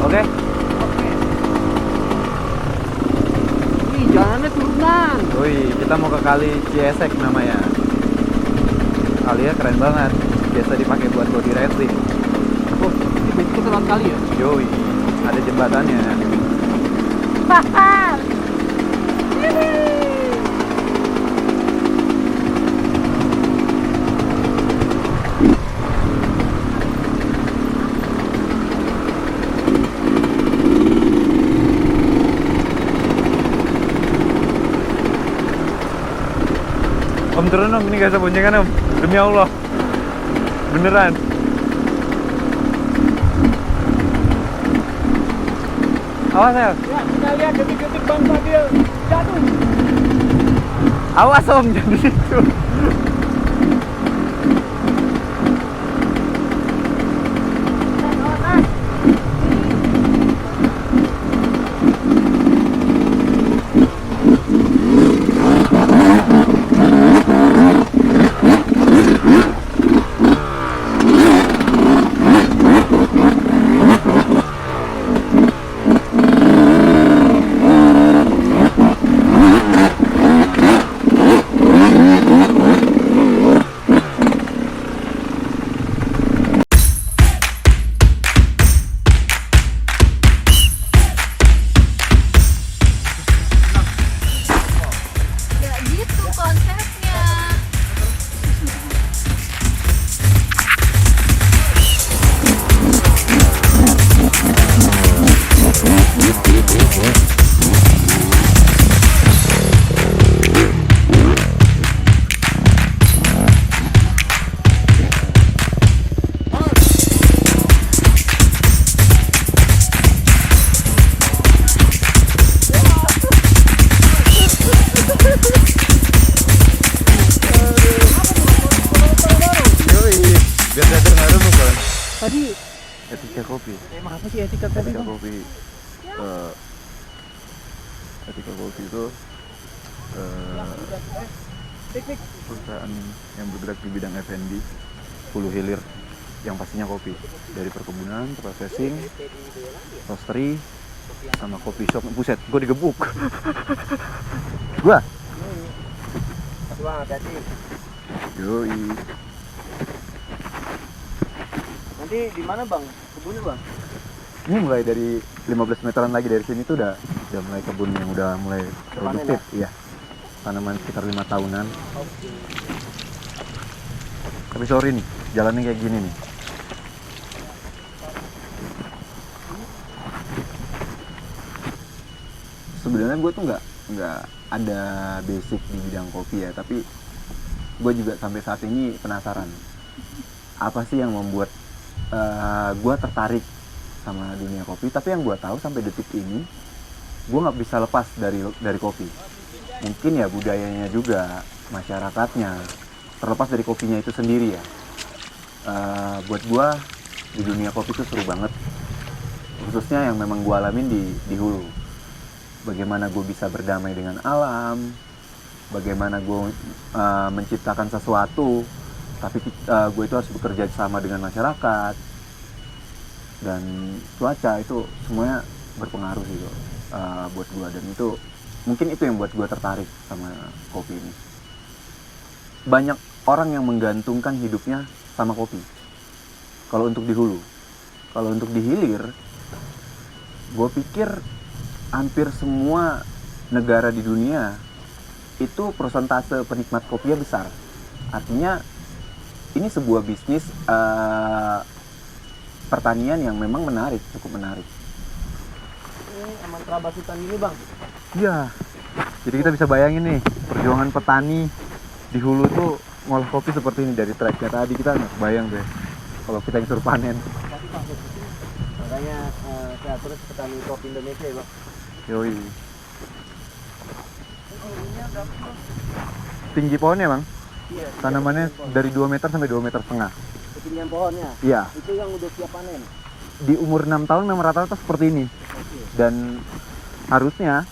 Oke? Oke. Ih, jalannya turunan. Wih, kita mau ke kali Ciesek namanya. Kalinya keren banget. Biasa dipakai buat body racing. Oh, ini bentuknya lewat kali ya? Yoi, ada jembatannya. Haha. Om turun om, ini gak usah boncengan om. Demi Allah. Beneran. Awas ya. Ya, kita lihat detik-detik Bang Fadil jatuh. Awas om, jangan di situ. Ya gitu konsepnya. Yoi, biar saya terpengaruh bukan? Tadi Etika kopi. emang apa sih etika kopi? Etika Bang? kopi. Etika kopi itu Tik-tik. perusahaan yang bergerak di bidang F&B, hulu hilir, yang pastinya kopi, dari perkebunan, processing, roastery, sama kopi shop. Buset, gue digebuk. Gua. Wah, hati. Yoi. Nanti di mana Bang? Kebunnya Bang? Ini mulai dari 15 meteran lagi dari sini tuh udah mulai kebun yang udah mulai produktif, iya. Tanaman sekitar 5 tahunan. Oke. Tapi sorry nih, jalannya kayak gini nih. Sebenarnya gue tuh nggak ada basic di bidang kopi ya, tapi gue juga sampai saat ini penasaran apa sih yang membuat gue tertarik sama dunia kopi. Tapi yang gue tahu sampai detik ini gue nggak bisa lepas dari kopi. Mungkin ya budayanya juga, masyarakatnya, terlepas dari kopinya itu sendiri ya. Buat gue di dunia kopi itu seru banget, khususnya yang memang gue alamin di hulu. Bagaimana gue bisa berdamai dengan alam, bagaimana gue menciptakan sesuatu, tapi gue itu harus bekerja sama dengan masyarakat dan cuaca, itu semuanya berpengaruh sih buat gue. Dan itu mungkin itu yang buat gue tertarik sama kopi ini. Banyak orang yang menggantungkan hidupnya sama kopi kalau untuk di hulu. Kalau untuk di hilir, gue pikir hampir semua negara di dunia itu persentase penikmat kopinya besar. Artinya ini sebuah bisnis pertanian yang memang menarik, cukup menarik. Ini aman terabasutan ini Bang. Iya. Jadi kita bisa bayangin nih perjuangan petani di hulu tuh ngolah kopi seperti ini. Dari tracknya tadi kita nggak bayang deh kalau kita yang suruh panen. Tapi Bang, makanya saya terus petani kopi Indonesia ya Bang. Yoi. Tinggi pohonnya bang? Iya. Tanamannya dari 2 meter sampai 2 meter setengah. Ketinggian pohonnya. Iya. Itu yang udah siap panen. Di umur 6 tahun memang rata-rata seperti ini. Oke. Dan harusnya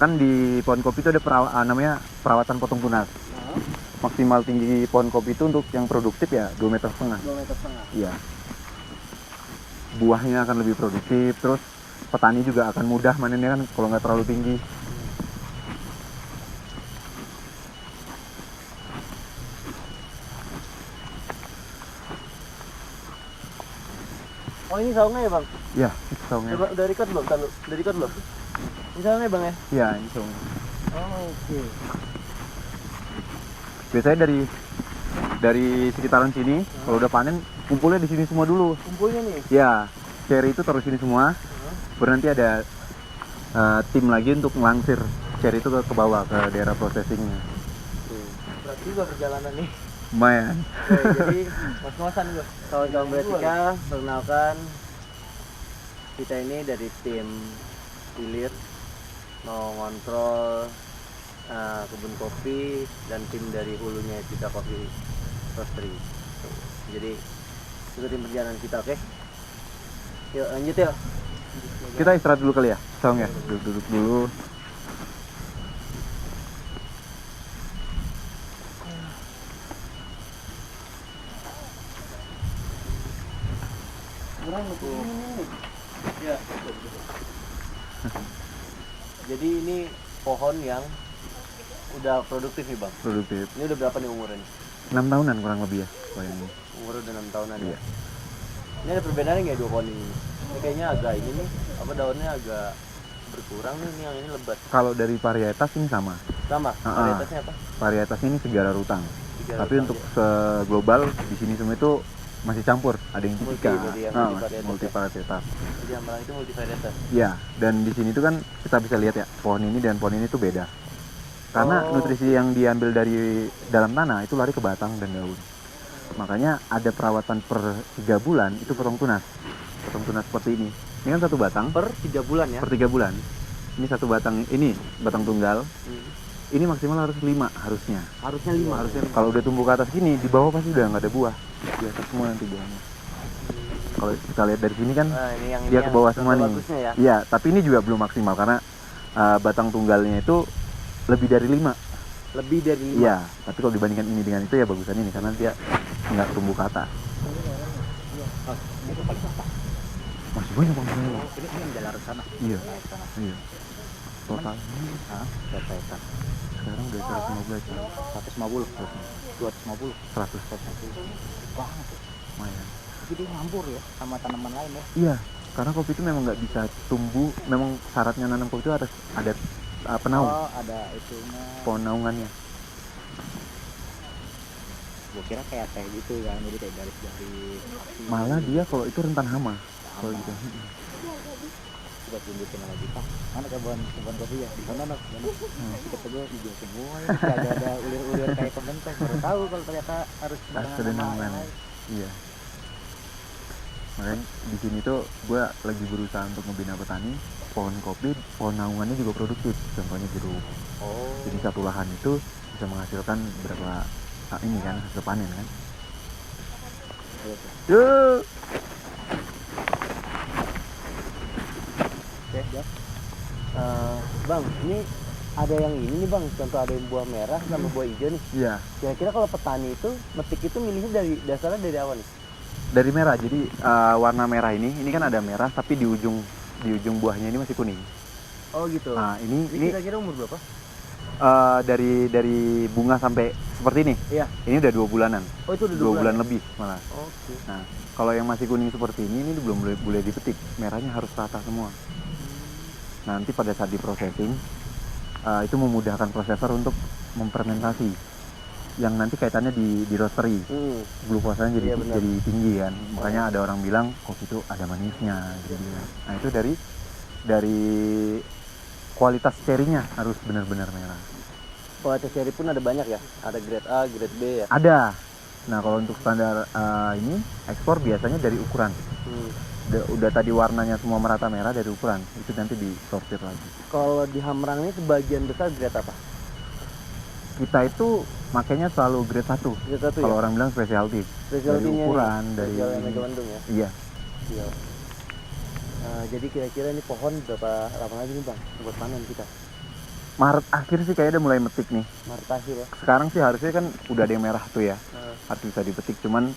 kan di pohon kopi itu ada namanya perawatan potong tunas. Nah, Maksimal tinggi pohon kopi itu untuk yang produktif ya 2 meter setengah. 2 meter setengah. Iya. buahnya akan lebih produktif, terus petani juga akan mudah manennya kan kalau nggak terlalu tinggi. Oh ini saungnya ya bang? Ya, itu saungnya. Udah record belum? Udah record belum? Ini saungnya bang ya? Ya, ini saungnya. Oh, oke. Biasanya dari sekitaran sini, kalau udah panen kumpulnya di sini semua dulu. Kumpulnya nih? Ya, cherry itu taruh sini semua. Baru nanti ada tim lagi untuk ngelangsir cherry itu ke bawah ke daerah processingnya. Berarti juga perjalanan nih. Lumayan. Jadi ngos-ngosan gue. Kawan-kawan Beretika, perkenalkan kita ini dari tim hilir mau ngontrol kebun kopi dan tim dari hulunya kita Coffee Roastery. Jadi ikutin perjalanan kita, oke? Yuk lanjut yuk. Kita istirahat dulu kali ya, saungnya. Duduk dulu. Ya. Jadi ini pohon yang udah produktif nih bang. Produktif. Ini udah berapa nih umurnya? 6 tahunan kurang lebih ya, kalau ini. Umurnya udah 6 tahunan Iya. ya. Ini ada perbedaan nggak dua pohon ini? Ini kayaknya agak ini nih, apa daunnya agak berkurang nih, ini yang ini lebat. Kalau dari varietas ini sama. Sama. Varietasnya apa? Varietas ini Segara Rutang. Tiga Tapi rotang untuk ya. global di sini semua itu masih campur. Ada yang Multi, tipika, berarti ya, multivarietas ya. multivarietas. Jadi Hamrang itu multivarietas. Ya, dan di sini tuh kan kita bisa lihat ya, pohon ini dan pohon ini tuh beda. Karena Oh. nutrisi yang diambil dari dalam tanah itu lari ke batang dan daun. Makanya ada perawatan per 3 bulan itu potong tunas. Potong tunas seperti ini. Ini kan satu batang Per 3 bulan ya? per 3 bulan. Ini satu batang, ini batang tunggal. Hmm. Ini maksimal harus 5 harusnya. Harusnya 5. Harusnya kalau udah tumbuh ke atas gini, di bawah pasti udah nggak ada buah. Di atas semua nanti buahnya. Kalau kita lihat dari sini kan Nah, ini yang dia ke bawah contoh semua nih. bagusnya ya. Iya, tapi ini juga belum maksimal karena batang tunggalnya itu lebih dari 5. Lebih dari 5. Iya, tapi kalau dibandingkan ini dengan itu ya bagusan ini karena dia nggak tumbuh ke atas. Masih banyak bang. Ini yang jalan ke sana. Iya, Naik ke sana. iya. Total Berapa hektar? sekarang udah 115 ya. 150. 250. 100 Banget. lumayan. Jadi ngambur ya sama tanaman lain ya. Iya, karena kopi itu memang nggak bisa tumbuh. Memang syaratnya nanam kopi itu harus ada penaung, Oh, ada itunya. pohon naungannya. Gua kira kayak teh gitu kan, jadi kayak garis-garis. Malah dia kalau itu rentan hama. Kalau gitu. Coba tunjukin lagi Pak. Mana kebun kopi ya? Di sana nak. Kita coba hijau semua ini. Kagak ada ulir-ulir kayak kementeng. Baru tahu kalau ternyata harus Harus ada naungan. Iya. Makanya di sini tuh gue lagi berusaha untuk membina petani pohon kopi, pohon naungannya juga produktif. Contohnya jeruk. Oh. Jadi satu lahan itu bisa menghasilkan berapa ini kan hasil panen kan. Yuk. Oke, ya. Bang, ini ada yang ini nih bang, contoh ada yang buah merah sama buah hijau nih. Iya. Kira-kira kalau petani itu metik itu milihnya dari dasarnya dari awal nih? Dari merah. Jadi warna merah ini kan ada merah tapi di ujung buahnya ini masih kuning. Oh gitu. Nah, Ini ini kira-kira umur berapa? dari bunga sampai seperti ini. Iya. Ini udah 2 bulanan. Oh itu udah 2 bulan ya? lebih malah. Oke. Nah, kalau yang masih kuning seperti ini belum boleh dipetik. Merahnya harus rata semua. Nanti pada saat diprocessing itu memudahkan prosesor untuk memfermentasi. Yang nanti kaitannya di roastery. Glukosanya Iya, benar. jadi tinggi kan. Makanya ada orang bilang kopi itu ada manisnya gitu. Nah, itu dari kualitas cherry-nya harus benar-benar merah. Kualitas cherry pun ada banyak ya? Ada grade A, grade B ya? Ada. Nah, kalau untuk standar ini ekspor biasanya dari ukuran. Udah tadi warnanya semua merata merah dari ukuran. Itu nanti disortir lagi. Kalau di Hamrang ini sebagian besar grade apa? Kita itu makanya selalu grade 1. Grade 1 Kalau ya? orang bilang specialty. Dari Specialty-nya ukuran, nih, dari Spesial Mega Bandung ya? Iya. Iya. Jadi kira-kira ini pohon berapa lama lagi nih bang buat panen kita? Maret akhir sih kayaknya udah mulai metik nih. Maret akhir ya? Sekarang sih harusnya kan udah ada yang merah tuh ya. Harus bisa dipetik, cuman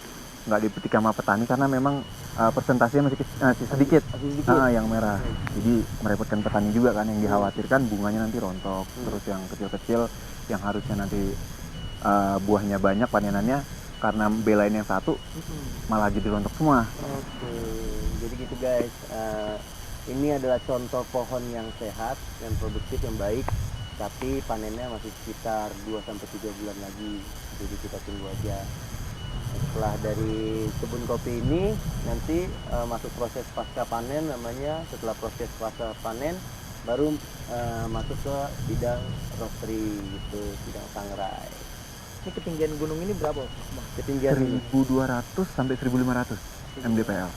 nggak dipetik sama petani karena memang persentasenya masih sedikit, Masih sedikit. yang merah. Jadi merepotkan petani juga kan, yang dikhawatirkan bunganya nanti rontok. Terus yang kecil-kecil yang harusnya nanti buahnya banyak panenannya, karena belain yang satu malah jadi rontok semua. Oke, jadi gitu guys. Ini adalah contoh pohon yang sehat, yang produktif, yang baik, tapi panennya masih sekitar 2-3 bulan lagi. Jadi kita tunggu aja. Setelah dari kebun kopi ini nanti masuk proses pasca panen namanya. Setelah proses pasca panen baru masuk ke bidang roastery gitu, bidang sangrai. Ini ketinggian gunung ini berapa? Ketinggian ini 1200 sampai 1500 mdpl.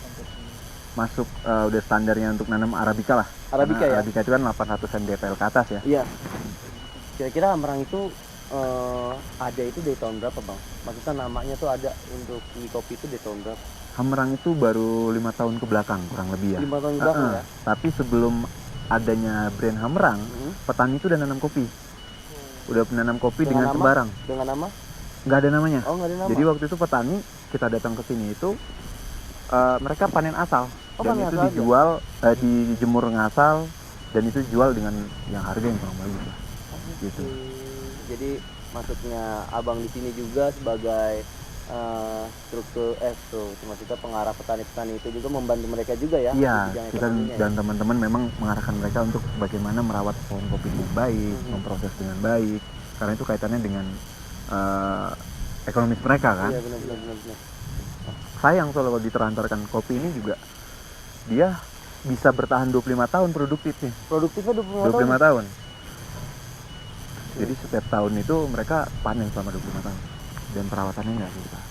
Masuk udah standarnya untuk nanam arabica lah. Arabica Karena ya? Arabica itu kan 800 mdpl ke atas ya. Iya. Kira-kira Hamerang itu ada itu dari tahun berapa bang? Maksudnya namanya tuh ada untuk mie kopi itu dari tahun berapa? Hamerang itu baru 5 tahun ke belakang kurang lebih ya. 5 tahun ke belakang ya? Tapi sebelum adanya brand Hamerang, petani itu udah nanam kopi. Udah menanam kopi dengan nama? sembarang. Dengan nama? Nggak ada namanya. Oh nggak ada nama. Jadi waktu itu petani kita datang ke sini itu mereka panen asal. Oh, Dan panen itu asal dijual dijemur ngasal, dan itu dijual dengan yang harga yang kurang bagus lah. Gitu. Jadi maksudnya abang di sini juga sebagai struktur maksudnya pengarah petani-petani itu juga membantu mereka juga ya? Iya, di bidang kita ekonominya dan teman-teman memang mengarahkan mereka untuk bagaimana merawat pohon kopi dengan baik, memproses dengan baik, karena itu kaitannya dengan ekonomis mereka kan. Iya benar. Sayang kalau ditelantarkan kopi ini juga dia bisa bertahan 25 tahun produktifnya. Produktifnya 25 tahun? 25 tahun. Jadi setiap tahun itu mereka panen selama 25 tahun dan perawatannya nggak susah.